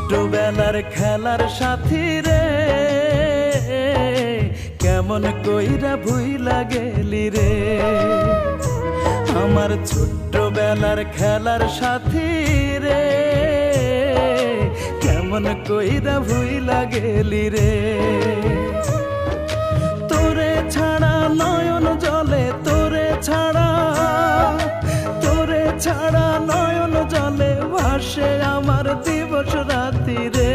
ছোট্টবেলার খেলার সাথী রে, কেমন কইরা ভুইলা গেলি রে। আমার ছোট্টবেলার খেলার সাথী রে, কেমন কইরা ভুইলা গেলি রে। তোরে ছাড়া নয়ন জলে, তোরে ছাড়া নয়ন জলে ভাসে আমার দিবস রাতি রে।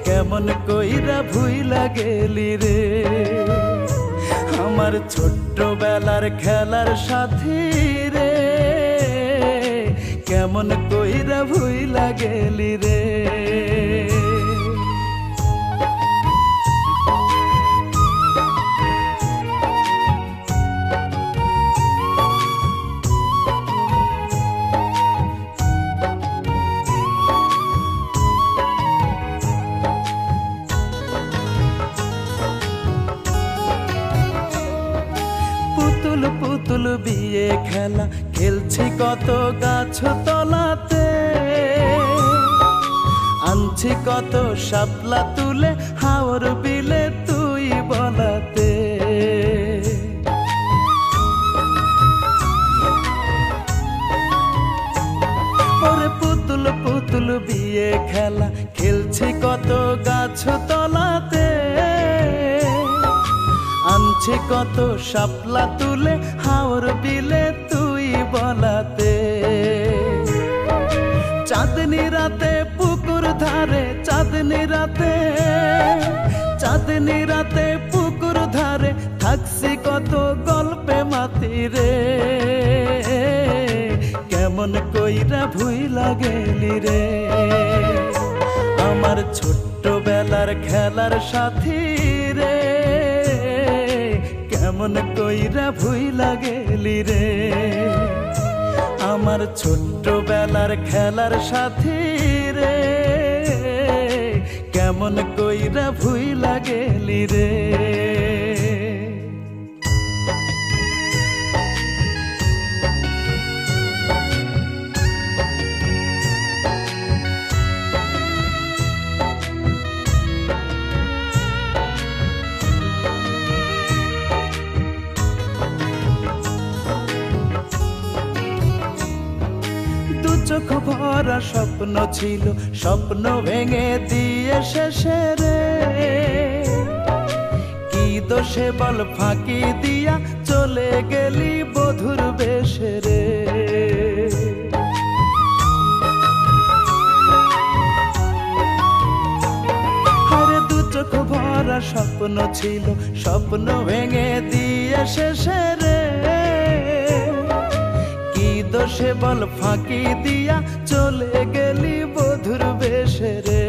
কেমন কইরা ভুইলা গেলি রে। আমার ছোট্টবেলার খেলার সাথী রে, কেমন কইরা ভুইলা গেলি রে। পুতুল পুতুল বিয়ে খেলা খেলছি কত গাছ তলাতে, আনছি কত শাপলা তুলে হাওর বিলে তুই বলাতে। ওরে পুতুল পুতুল বিয়ে খেলা খেলছি কত গাছ তলাতে, আনছি কত শাপলা তুলে হাওর বিলে তুই বলাতে। চাঁদনি রাতে পুকুর ধারে, চাঁদনি রাতে পুকুর ধারে থাকছি কত গল্পে মাতি রে। কেমন কইরা ভুইলা গেলি রে। আমার ছোট্টবেলার খেলার সাথী রে, কেমন কইরা ভুইলা গেলি রে। আমার ছোট্টবেলার খেলার সাথী রে, কেমন কইরা ভুইলা গেলি রে। চোখ ভরা স্বপ্ন ছিল, স্বপ্ন ভেঙে দিয়ে শেষে রে। কি দোষে বল ফাঁকি দিয়া চলে গেলি বধুর বেশে রে। আরে দু চোখ ভরা স্বপ্ন ছিল, স্বপ্ন ভেঙে দিয়ে শেষে রে। দোষে বল ফাঁকি দিয়া চলে গেলি বধুর বেশে রে।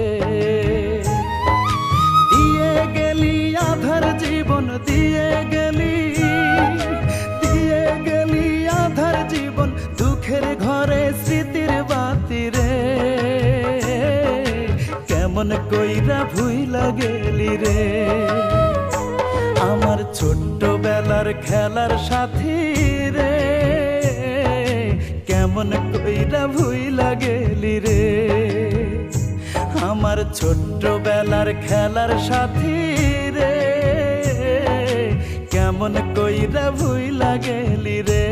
দিয়ে গেলি আধার জীবন, দিয়ে গেলি আধার জীবন, দুঃখের ঘরে স্মৃতির বাতি রে। কেমন কইরা ভুইলা গেলি রে। আমার ছোট্টবেলার খেলার সাথী রে, কেমন কইরা ভুইলা গেলি রে। আমার ছোট্টবেলার খেলার সাথী রে, কেমন কইরা ভুইলা গেলি রে।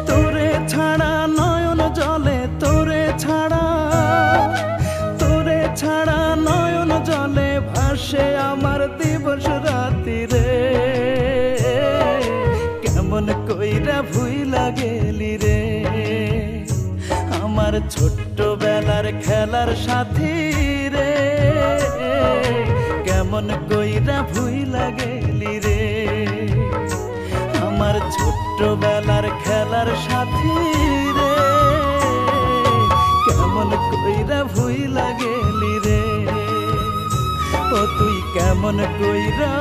তোরে ছাড়া নয়ন জলে, তোরে ছাড়া নয়ন জলে ভাসে আমার দিবস রাতি রে। কেমন কইরা ভুইলা গেলি রে। আমার ছোট্টবেলার খেলার সাথী রে, কেমন কইরা ভুইলা গেলি রে। আমার ছোট্টবেলার খেলার সাথী রে, কেমন কইরা ভুইলা গেলি রে। ও তুই কেমন কইরা